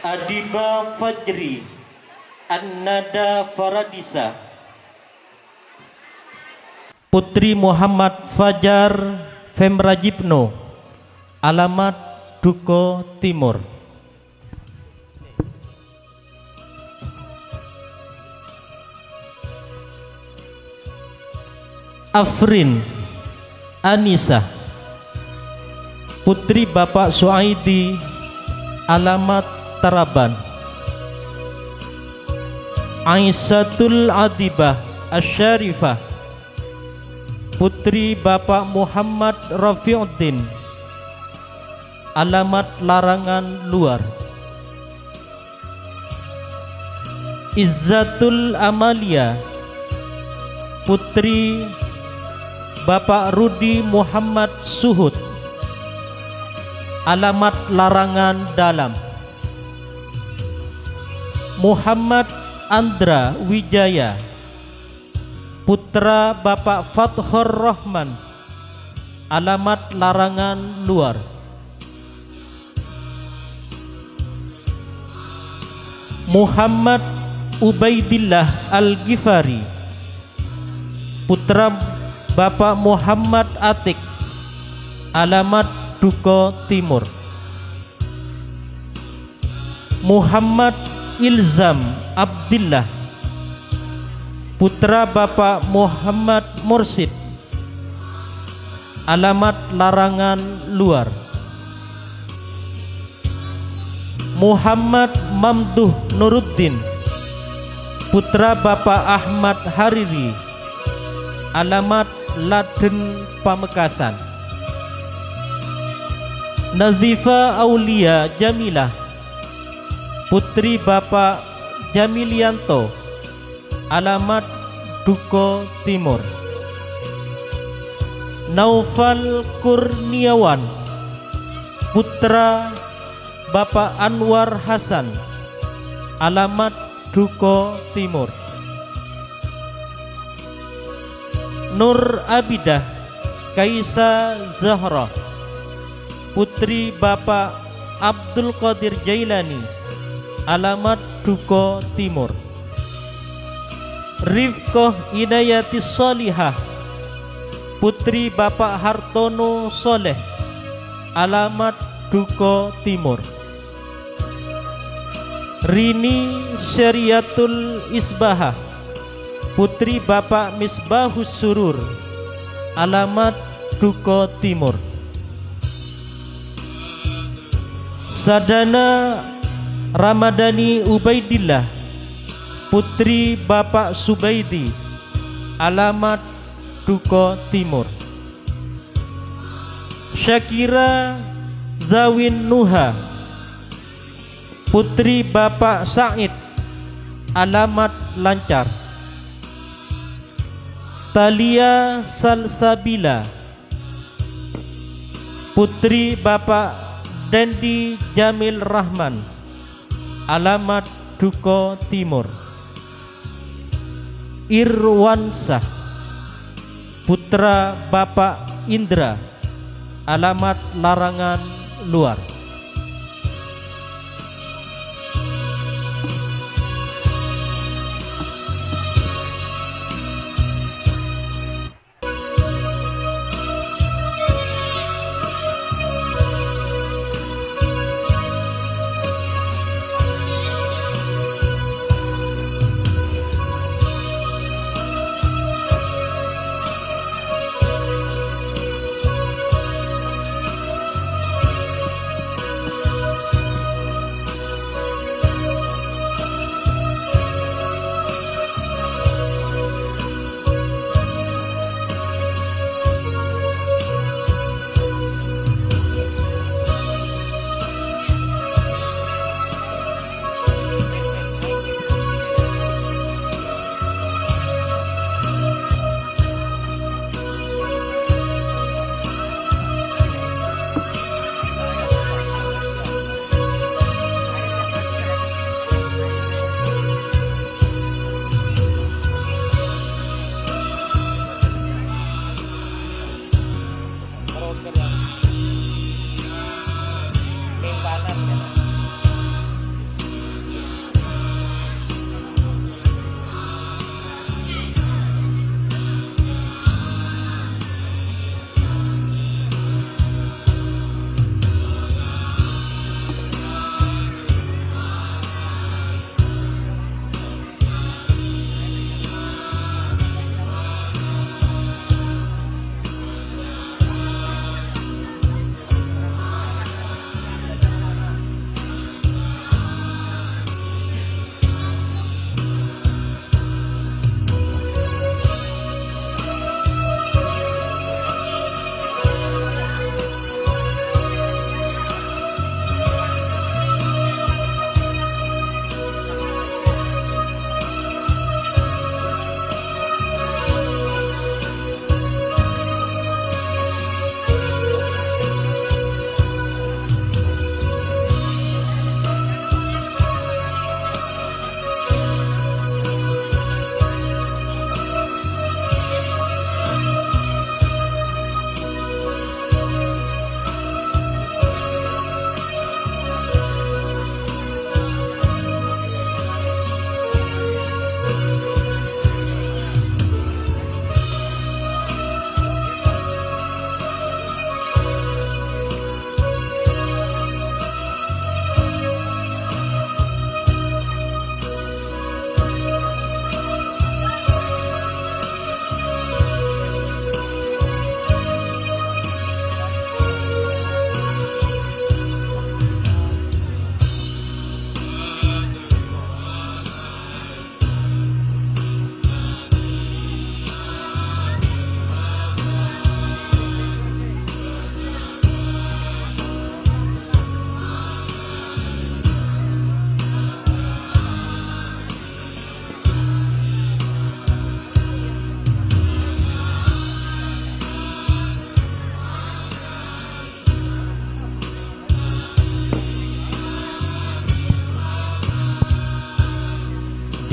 Adiba Fajri An-Nada Faradisa. Putri Muhammad Fajar Femrajipno, alamat Duko Timur. Afrin Anissa, putri Bapak Suaidi, alamat Taraban. Aisyatul Adibah Asyarifah, putri Bapak Muhammad Rafiuddin, alamat Larangan Luar. Izzatul Amalia, putri Bapak Rudi Muhammad Suhud, alamat Larangan Dalam. Muhammad Andra Wijaya, putra Bapak Fathur Rahman, alamat Larangan Luar. Muhammad Ubaidillah Al-Ghifari, putra Bapak Muhammad Atik, alamat Duko Timur. Muhammad Ilzam Abdillah, putra Bapak Muhammad Mursid, alamat Larangan Luar. Muhammad Mamduh Nuruddin, putra Bapak Ahmad Hariri, alamat Laden Pamekasan. Nazifa Aulia Jamilah, putri Bapak Jamilianto, alamat Duko Timur. Naufal Kurniawan, putra Bapak Anwar Hasan, alamat Duko Timur. Nur Abidah Kaisa Zahra, putri Bapak Abdul Qadir Jailani, alamat Duko Timur. Rifqah Inayati Solihah, putri Bapak Hartono Soleh, alamat Duko Timur. Rini Syariatul Isbahah, putri Bapak Misbahus Surur, alamat Duko Timur. Sadana Ramadhani Ubaidillah, putri Bapak Subaidi, alamat Duko Timur. Syakira Zawin Nuha, putri Bapak Said, alamat Lancar. Talia Salsabila, putri Bapak Dendi Jamil Rahman, alamat Duko Timur. Irwansah, putra Bapak Indra, alamat Larangan Luar.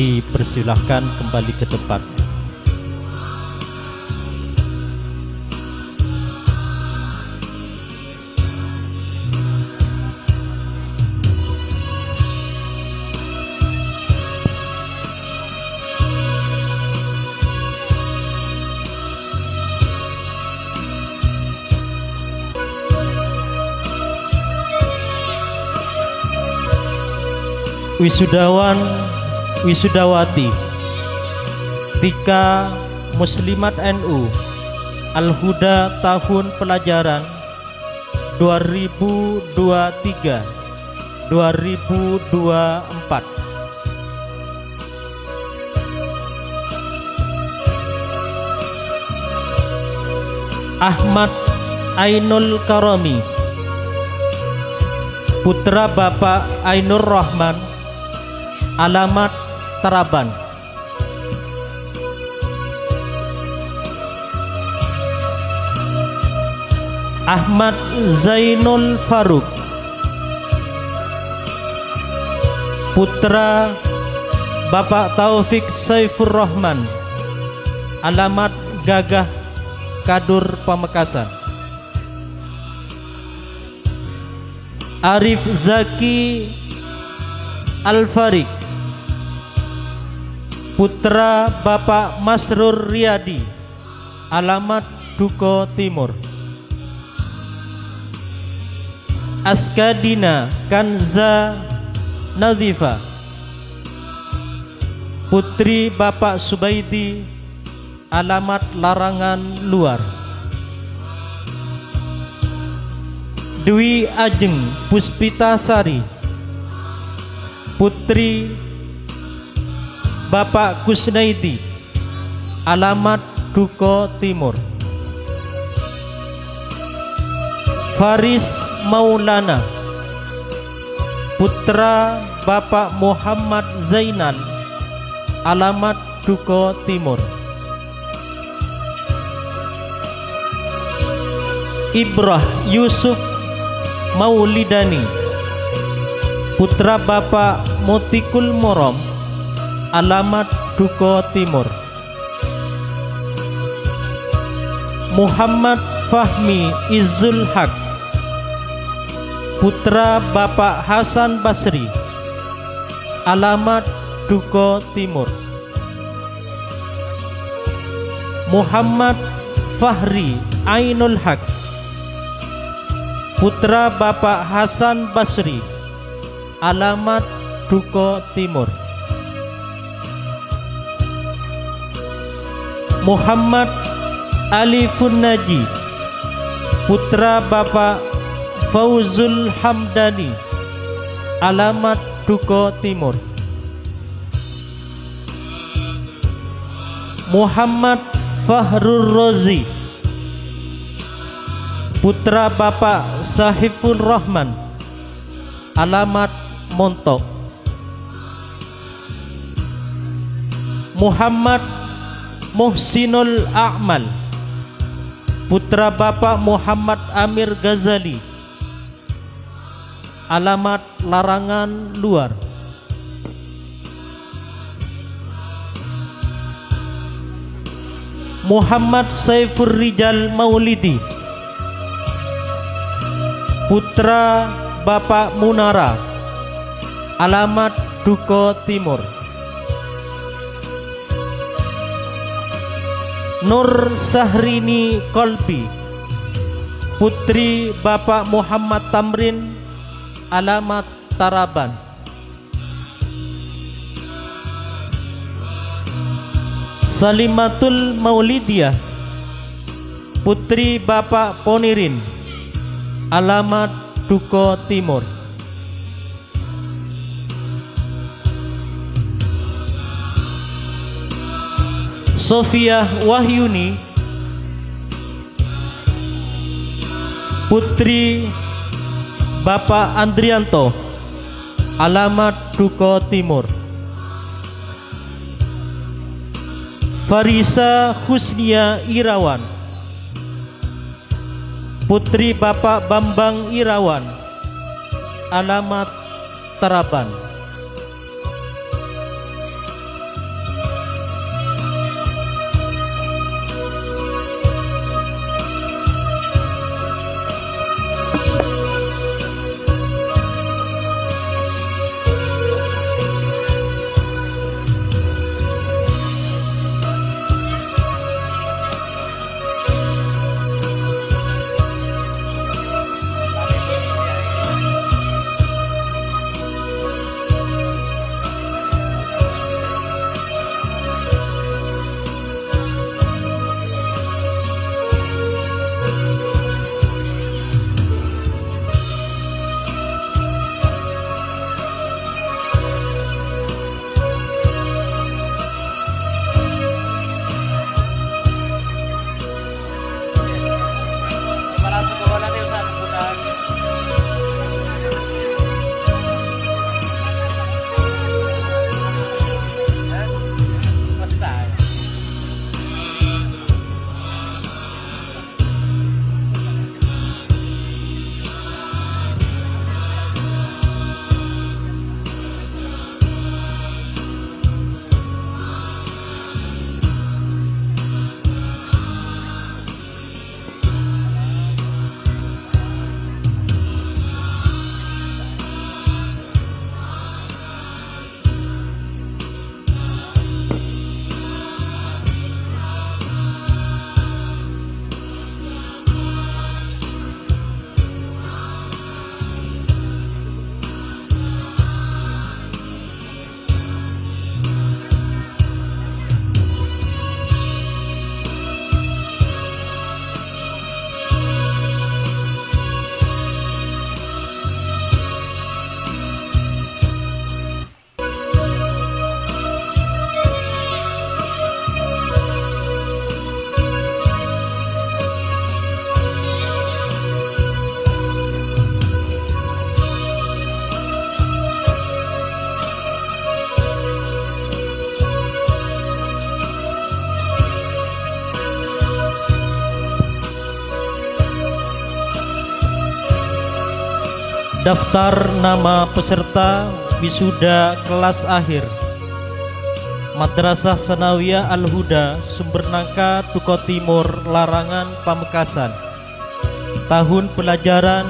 Dipersilahkan kembali ke tempat. Wisudawan, wisudawati, Tika Muslimat NU Al-Huda tahun pelajaran 2023-2024. Ahmad Ainul Karomi, putra Bapak Ainur Rahman, alamat Taraban. Ahmad Zainul Faruk, putra Bapak Taufik Saifur Rahman, alamat Gagah Kadur Pamekasan. Arif Zaki Al-Farik, putra Bapak Masrur Riyadi, alamat Duko Timur. Askadina Kanza Nazifa, putri Bapak Subaidi, alamat Larangan Luar. Dwi Ajeng Puspita Sari, putri Bapak Kusnaidi, alamat Duko Timur. Faris Maulana, putra Bapak Muhammad Zainal, alamat Duko Timur. Ibrah Yusuf Maulidani, putra Bapak Mutikul Morom, alamat Duko Timur. Muhammad Fahmi Izul Haq, putra Bapak Hasan Basri, alamat Duko Timur. Muhammad Fahri Ainul Haq, putra Bapak Hasan Basri, alamat Duko Timur. Muhammad Alifun Naji, putra Bapak Fauzul Hamdani, alamat Duko Timur. Muhammad Fahrul Rozi, putra Bapak Sahiful Rahman, alamat Montok. Muhammad Muhsinul A'mal, putra Bapak Muhammad Amir Ghazali, alamat Larangan Luar. Muhammad Saifur Rijal Maulidi, putra Bapak Munara, alamat Duko Timur. Nur Sahrini Kolbi, putri Bapak Muhammad Tamrin, alamat Taraban. Salimatul Maulidiyah, putri Bapak Ponirin, alamat Duko Timur. Sofia Wahyuni, putri Bapak Andrianto, alamat Duko Timur. Farisa Husnia Irawan, putri Bapak Bambang Irawan, alamat Taraban. Daftar nama peserta wisuda kelas akhir Madrasah Sanawiyah Al-Huda, Sumbernangka, Duko Timur, Larangan, Pamekasan. Tahun pelajaran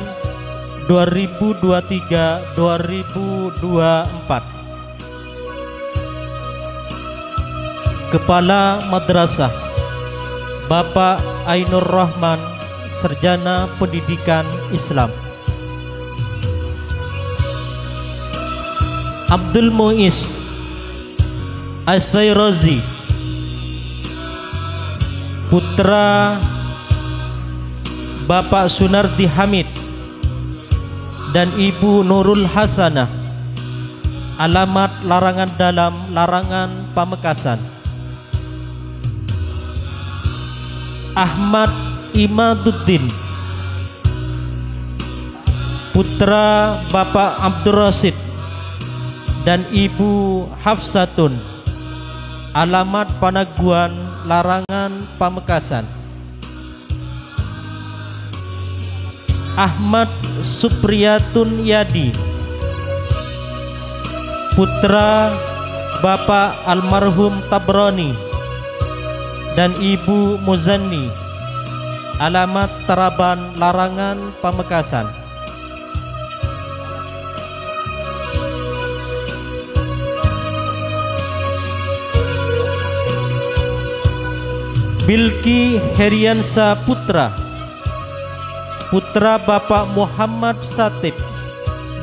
2023-2024. Kepala Madrasah Bapak Ainur Rahman, Sarjana Pendidikan Islam. Abdul Muiz As-Sayrozi, putra Bapak Sunardi Hamid dan Ibu Nurul Hasanah. Alamat Larangan Dalam, Larangan, Pamekasan. Ahmad Imaduddin, putra Bapak Abdul Rasid dan Ibu Hafsatun. Alamat Panaguan, Larangan, Pamekasan. Ahmad Supriyatun Yadi, putra Bapak almarhum Tabrani dan Ibu Muzanni. Alamat Taraban, Larangan, Pamekasan. Bilki Heriansa Putra, putra Bapak Muhammad Satib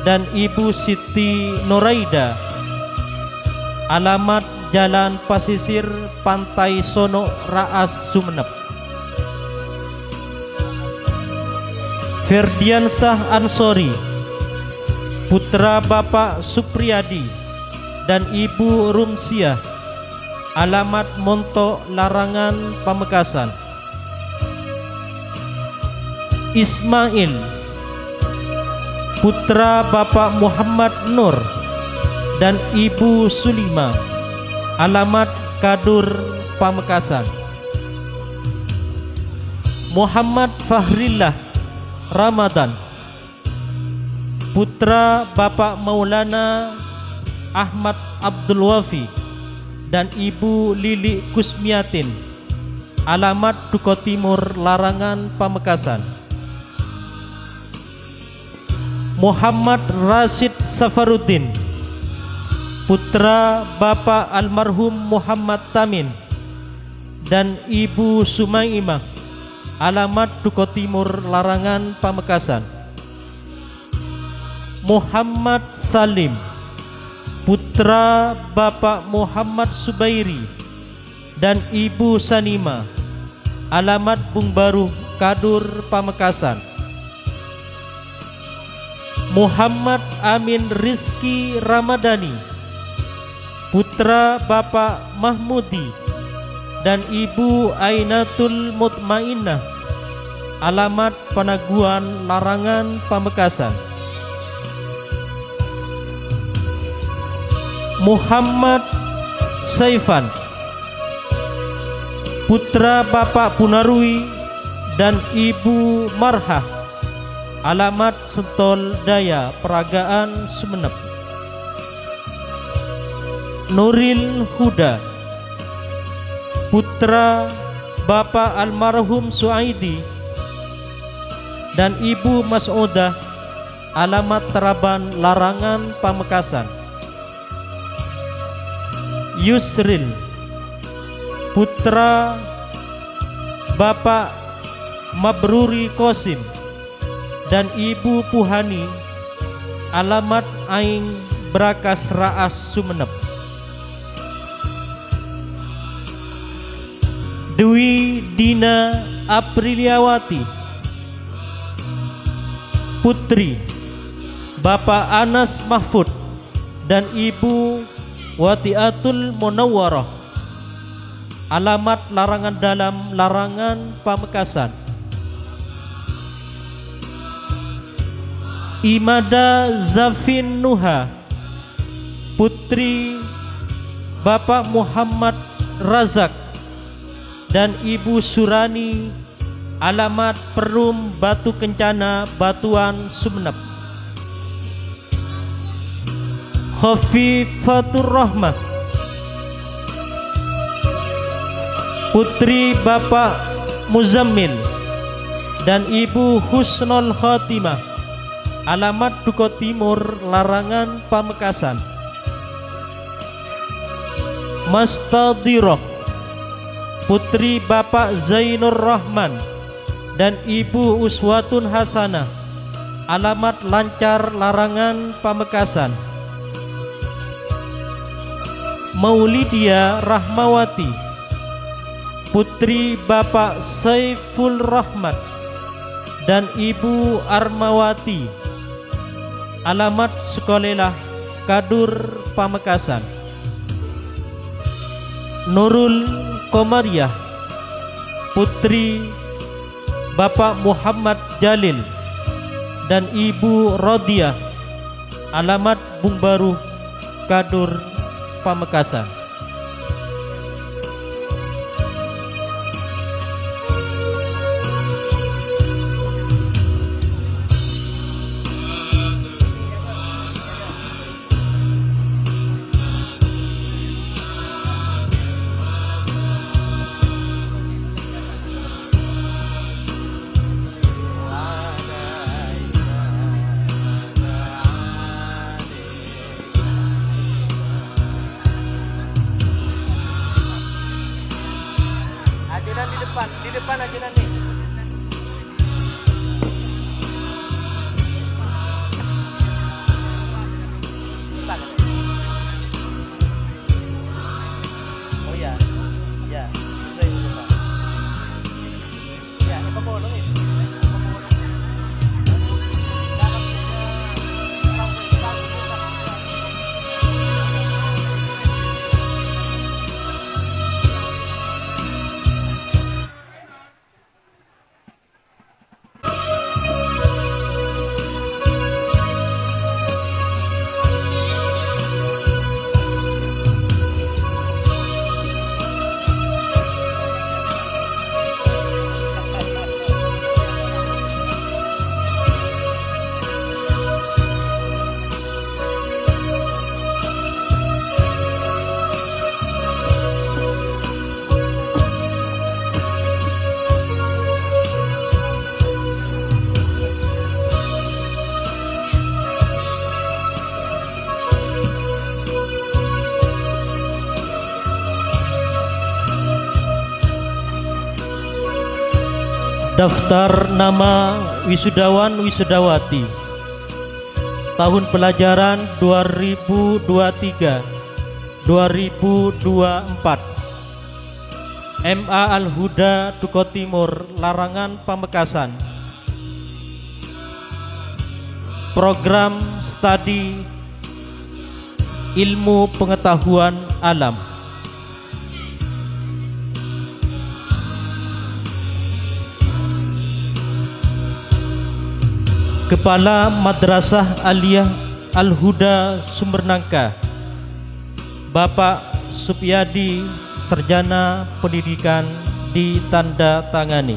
dan Ibu Siti Noraida. Alamat Jalan Pasisir, Pantai Sono, Raas, Sumeneb. Ferdiansah Ansori, putra Bapak Supriyadi dan Ibu Rumsiah. Alamat Monto, Larangan, Pamekasan. Ismail, putra Bapak Muhammad Nur dan Ibu Sulima. Alamat Kadur, Pamekasan. Muhammad Fahrillah Ramadan, putra Bapak Maulana Ahmad Abdul Wafi dan Ibu Lili Kusmiatin. Alamat Duko Timur, Larangan, Pamekasan. Muhammad Rashid Safaruddin, putra Bapak almarhum Muhammad Tamin dan Ibu Sumaimah. Alamat Duko Timur, Larangan, Pamekasan. Muhammad Salim, putra Bapak Muhammad Subairi dan Ibu Sanima. Alamat Bung Baru, Kadur, Pamekasan. Muhammad Amin Rizki Ramadhani, putra Bapak Mahmudi dan Ibu Ainatul Mutmainnah. Alamat Panaguan, Larangan, Pamekasan. Muhammad Saifan, putra Bapak Punarui dan Ibu Marhah. Alamat Sentol Daya, Peragaan, Sumeneb. Nuril Huda, putra Bapak almarhum Suaidi dan Ibu Mas'udah. Alamat Taraban, Larangan, Pamekasan. Yusril, putra Bapak Mabruri Kosim dan Ibu Puhani. Alamat Aing Brakas, Raas, Sumeneb. Dwi Dina Apriliawati, putri Bapak Anas Mahfud dan Ibu Watiatul Munawwarah. Alamat Larangan Dalam, Larangan, Pamekasan. Imada Zafin Nuha, putri Bapak Muhammad Razak dan Ibu Surani. Alamat Perum, Batu Kencana, Batuan, Sumeneb. Khafifatur Rahmah, putri Bapak Muzammil dan Ibu Husnul Khatimah, alamat Duko Timur, Larangan, Pamekasan. Mastadiroh, putri Bapak Zainur Rahman dan Ibu Uswatun Hasanah, alamat Lancar, Larangan, Pamekasan. Maulidia Rahmawati, putri Bapak Saiful Rahmat dan Ibu Armawati, alamat Sukolelah, Kadur, Pamekasan. Nurul Komariah, putri Bapak Muhammad Jalil dan Ibu Rodiah, alamat Bung Baru, Kadur, Pamekasan. Di depan aja nanti. Oh ya, ya, sesuai itu Pak. Ya, ini pemulung ini. Daftar nama wisudawan wisudawati tahun pelajaran 2023-2024 MA Al-Huda Duko Timur, Larangan, Pamekasan. Program studi Ilmu Pengetahuan Alam. Kepala Madrasah Aliyah Al-Huda Sumbernangka, Bapak Supyadi, Sarjana Pendidikan, ditandatangani.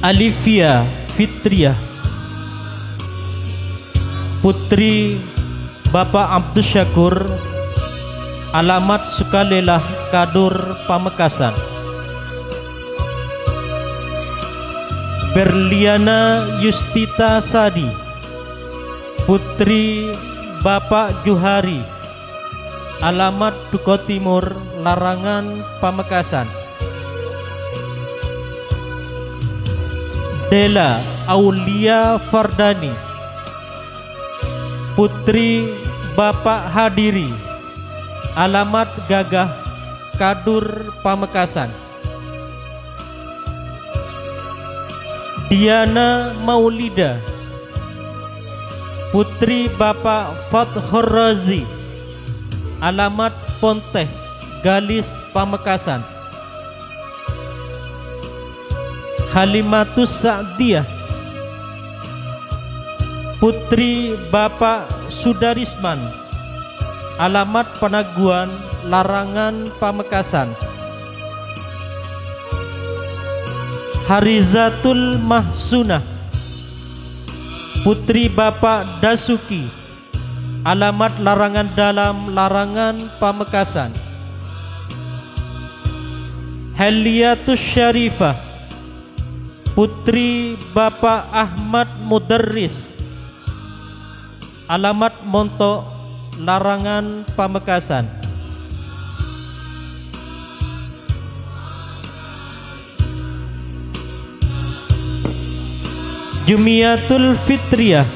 Alifia Fitriah, putri Bapak Abdus Syakur, alamat Sukalela, Kadur, Pamekasan. Berliana Yustita Sadi, putri Bapak Juhari, alamat Duko Timur, Larangan, Pamekasan. Dela Aulia Fardani, putri Bapak Hadiri, alamat Gagah, Kadur, Pamekasan. Diana Maulida, putri Bapak Fathur Razi, alamat Ponteh, Galis, Pamekasan. Halimatus Sa'diyah, putri Bapak Sudarisman, alamat Panaguan, Larangan, Pamekasan. Harizatul Mahsunah, Putri Bapak Dasuki, alamat Larangan Dalam, Larangan Pamekasan. Heliatus Syarifah, Putri Bapak Ahmad Mudarris, alamat Montok, Larangan Pamekasan. Jumiatul Fitriyah,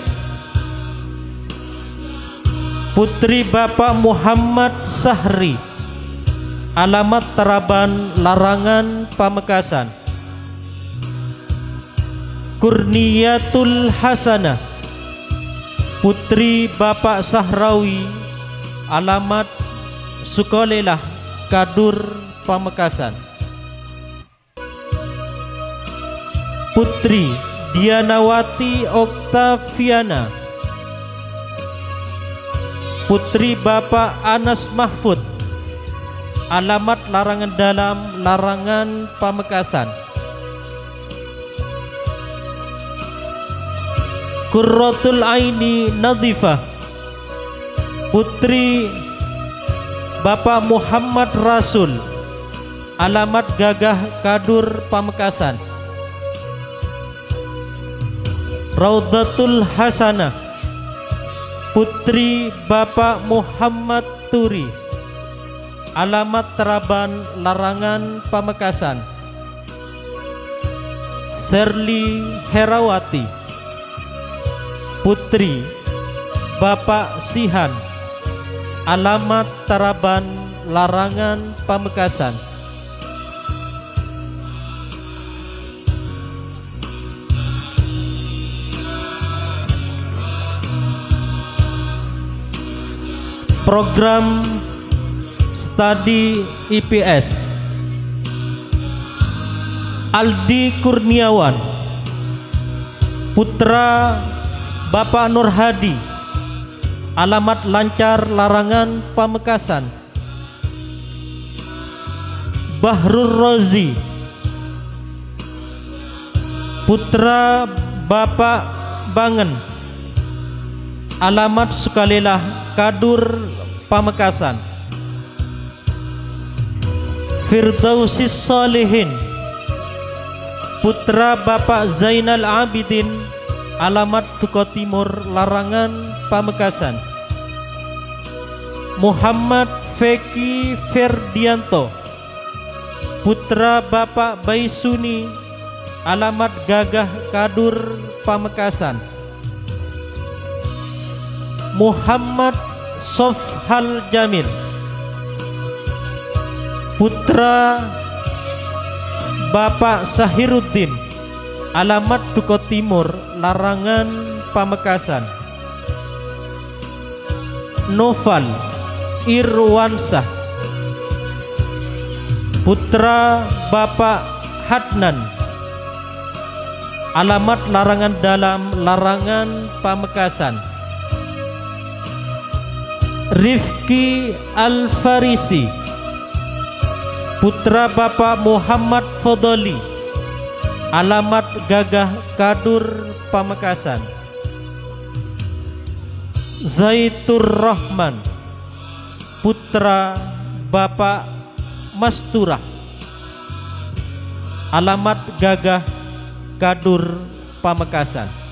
Putri Bapak Muhammad Sahri, alamat Taraban, Larangan Pamekasan. Kurniyatul Hasanah, Putri Bapak Sahrawi, alamat Sukolelah, Kadur, Pamekasan. Putri Dianawati Oktaviana, Putri Bapak Anas Mahfud, alamat Larangan Dalam, Larangan Pamekasan. Qurratul Aini Nadhifah, Putri Bapak Muhammad Rasul, alamat Gagah, Kadur, Pamekasan. Raudatul Hasanah, Putri Bapak Muhammad Turi, alamat Teraban, Larangan Pamekasan. Serli Herawati, Putri Bapak Sihan, alamat Taraban, Larangan Pamekasan. Program Studi IPS Aldi Kurniawan, putra Bapak Nur Hadi, alamat Lancar, Larangan Pamekasan. Bahrul Rozi, putra Bapak Bangen, alamat Sukalela, Kadur, Pamekasan. Firdausis Salihin, putra Bapak Zainal Abidin, alamat Duko Timur, Larangan Pamekasan. Muhammad Feki Ferdianto, putra Bapak Baisuni, alamat Gagah, Kadur, Pamekasan. Muhammad Sofhal Jamil, putra Bapak Sahiruddin, alamat Duko Timur, Larangan Pamekasan. Noval Irwansah, putra Bapak Hadnan, alamat Larangan Dalam, Larangan Pamekasan. Rifki Al-Farisi, putra Bapak Muhammad Fadoli, alamat Gagah, Kadur, Pamekasan. Zaitur Rahman, putra Bapak Masturah, alamat Gagah, Kadur, Pamekasan.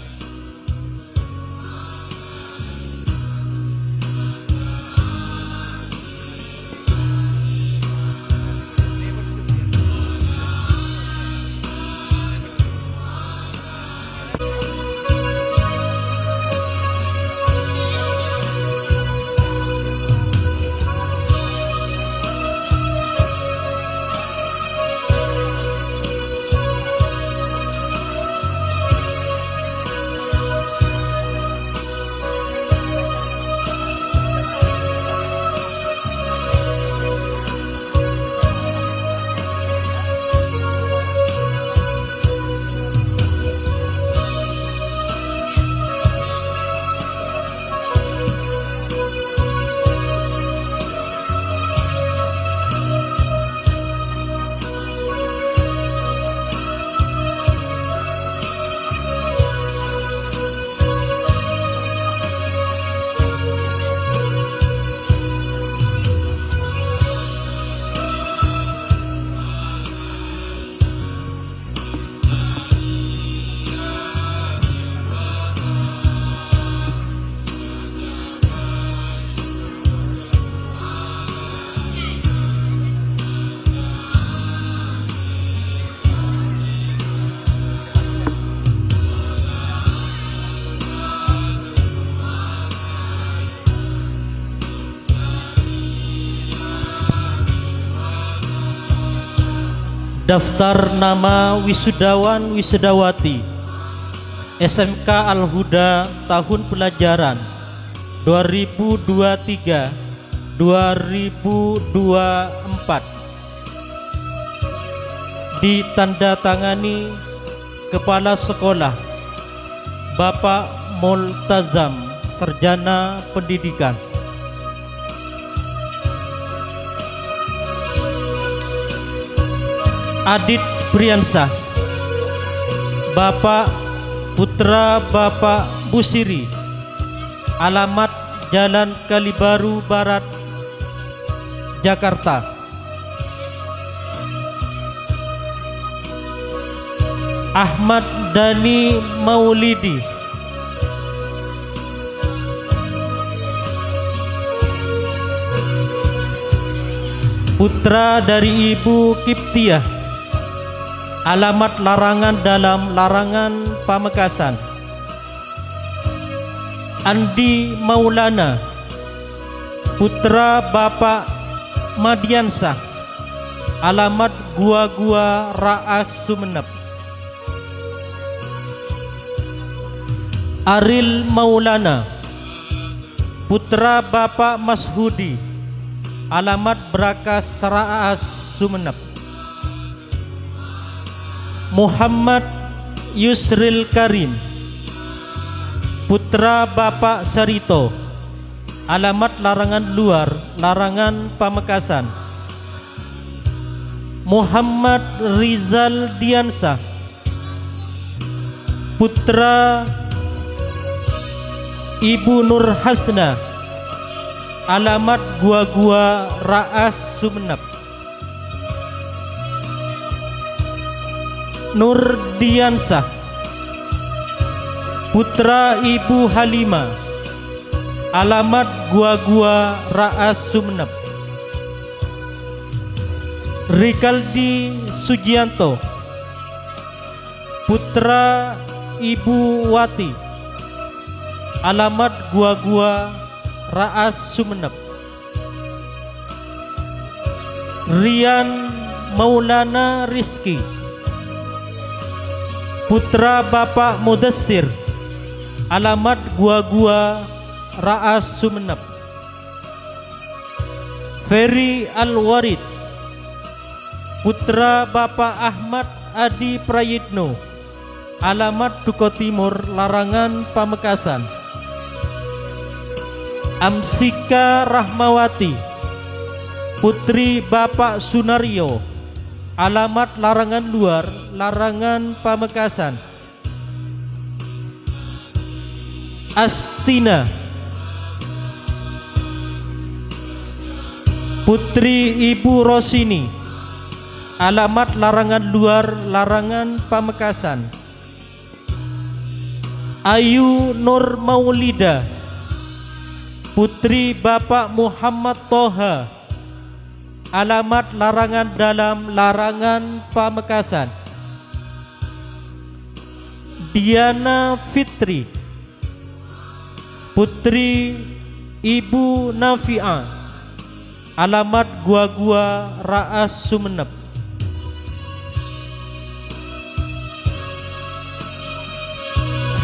Daftar nama wisudawan wisudawati SMK Al-Huda tahun pelajaran 2023-2024 ditandatangani Kepala Sekolah Bapak Multazam, Sarjana Pendidikan. Adit Priyansah, Bapak putra Bapak Busiri, alamat Jalan Kalibaru Barat, Jakarta. Ahmad Dhani Maulidi, putra dari Ibu Kiptiah, alamat Larangan Dalam, Larangan Pamekasan. Andi Maulana, putra Bapak Madiansah, alamat Gua-Gua Raas, Sumeneb. Aril Maulana, putra Bapak Mashudi, alamat Brakas Raas, Sumeneb. Muhammad Yusril Karim, putra Bapak Sarito, alamat Larangan Luar, Larangan Pamekasan. Muhammad Rizal Diansah, putra Ibu Nur Hasna, alamat Gua-Gua Raas, Sumeneb. Nur Diansah, putra Ibu Halima, alamat Gua-Gua Raas, Sumeneb. Rikaldi Sugianto, putra Ibu Wati, alamat Gua-Gua Raas, Sumeneb. Rian Maulana Rizki, putra Bapak Mudassir, alamat Gua-Gua Raas, Sumeneb. Ferry Al-Warid, putra Bapak Ahmad Adi Prayitno, alamat Duko Timur, Larangan Pamekasan. Amsika Rahmawati, putri Bapak Sunario, alamat Larangan Luar, Larangan Pamekasan. Astina, putri Ibu Rosini, alamat Larangan Luar, Larangan Pamekasan. Ayu Nur Maulida, putri Bapak Muhammad Toha, alamat Larangan Dalam, Larangan Pamekasan. Diana Fitri, putri Ibu Nafi'ah, alamat Gua-Gua Raas, Sumeneb.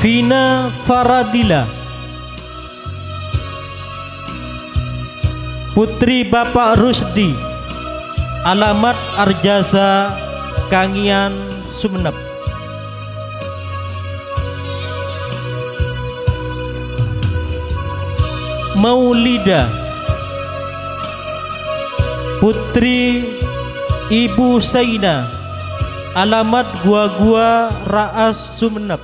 Vina Faradila, putri Bapak Rusdi, alamat Arjasa Kangian, Sumeneb. Maulida, putri Ibu Saina, alamat Gua-Gua Raas, Sumeneb.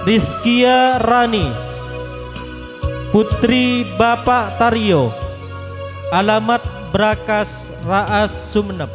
Rizkia Rani, putri Bapak Taryo, alamat Brakas Raas, Sumeneb.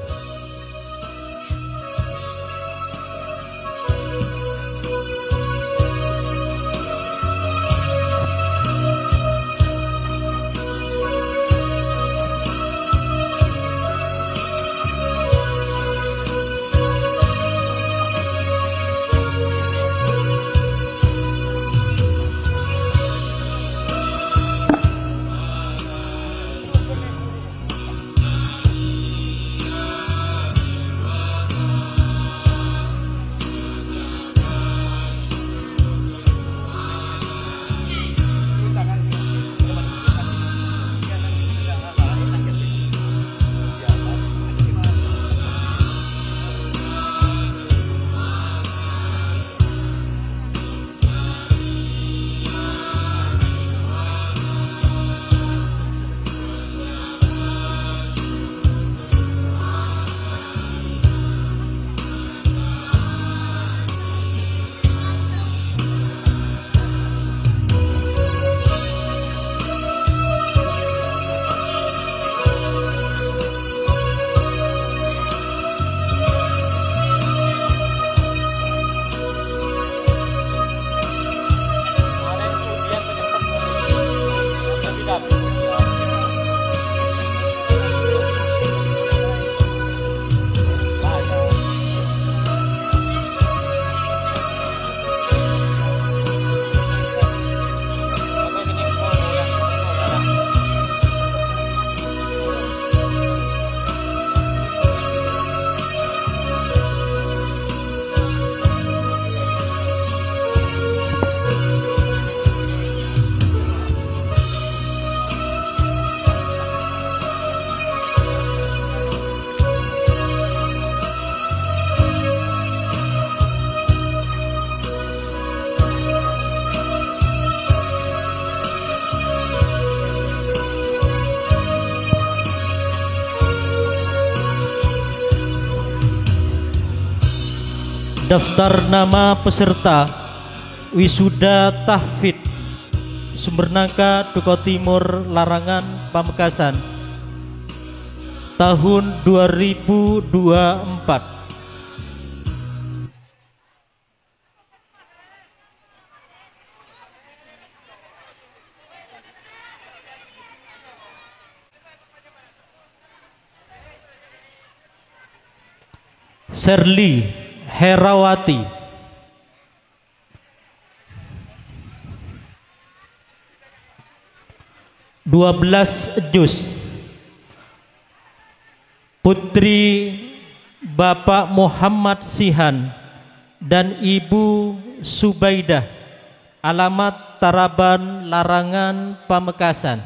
Daftar nama peserta wisuda tahfidz Sumbernangka Duko Timur Larangan Pamekasan tahun 2024. Sherly Herawati, (12 juz). Putri Bapak Muhammad Sihan dan Ibu Subaidah, alamat Taraban Larangan Pamekasan.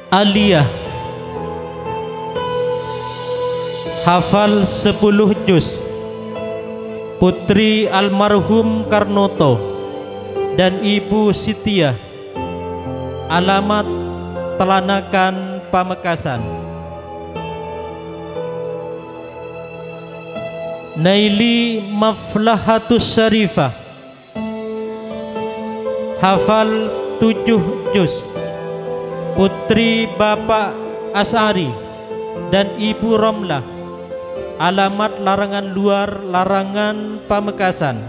Aliyah, hafal 10 juz. Putri almarhum Karnoto dan Ibu Sitiah, alamat Telanakan Pamekasan. Naili Maflahatus Syarifah, hafal 7 juz. Putri Bapak As'ari dan Ibu Romlah, alamat Larangan Luar Larangan Pamekasan.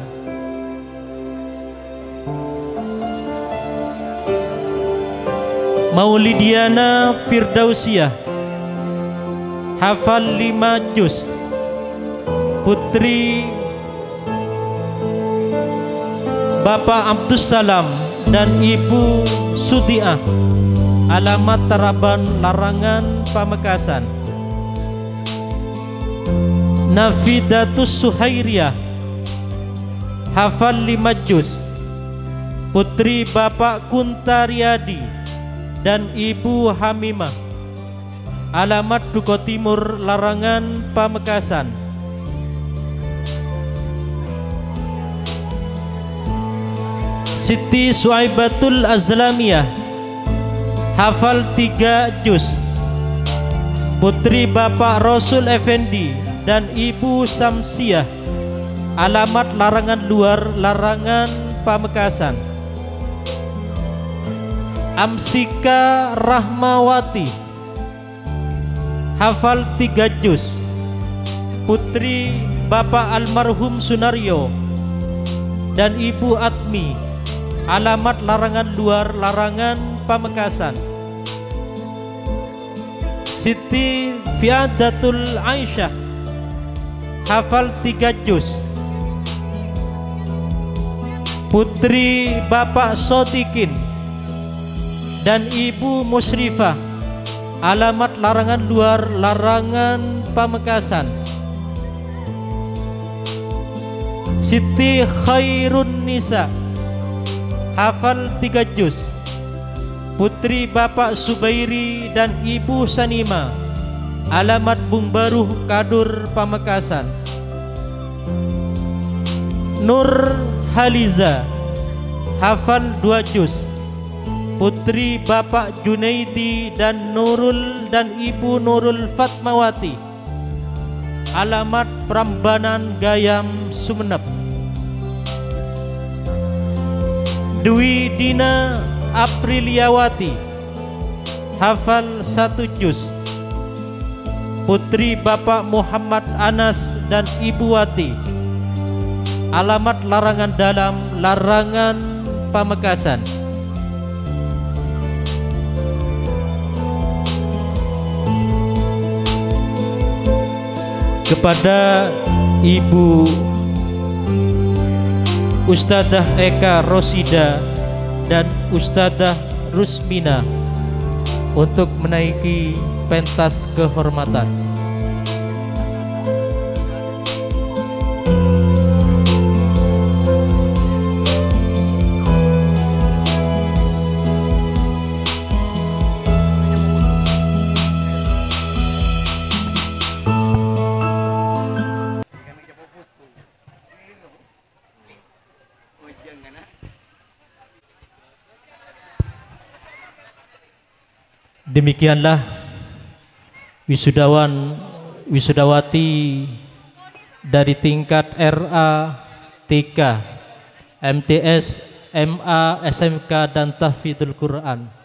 Maulidiana Firdausiah, hafal 5 juz. Putri Bapak Abdussalam dan Ibu Sudiah, alamat Taraban Larangan Pamekasan. Nafidatus Suhairiyah, hafal 5 juz. Putri Bapak Kuntariadi dan Ibu Hamimah, alamat Duko Timur Larangan Pamekasan. Siti Suaibatul Azlamiyah, hafal 3 juz. Putri Bapak Rasul Effendi dan Ibu Samsiah, alamat Larangan Luar Larangan Pamekasan. Amsika Rahmawati, hafal 3 juz. Putri Bapak almarhum Sunaryo dan Ibu Atmi, alamat Larangan Luar Larangan Pamekasan. Siti Fiadatul Aisyah, hafal 3 juz. Putri Bapak Sotikin dan Ibu Musrifah, alamat Larangan Luar Larangan Pamekasan. Siti Khairun Nisa, hafal 3 juz. Putri Bapak Subairi dan Ibu Sanima, alamat Bung Baruh Kadur Pamekasan. Nur Haliza, hafal 2 juz. Putri Bapak Junaidi dan Nurul dan Ibu Nurul Fatmawati, alamat Prambanan Gayam Sumenep. Dwi Dina Apriliawati, hafal 1 juz. Putri Bapak Muhammad Anas dan Ibu Wati, alamat Larangan Dalam Larangan Pamekasan. Kepada Ibu Ustadzah Eka Rosida dan Ustadzah Rusmina untuk menaiki pentas kehormatan. Demikianlah wisudawan wisudawati dari tingkat RA, TK, MTS, MA, SMK dan Tahfidzul Quran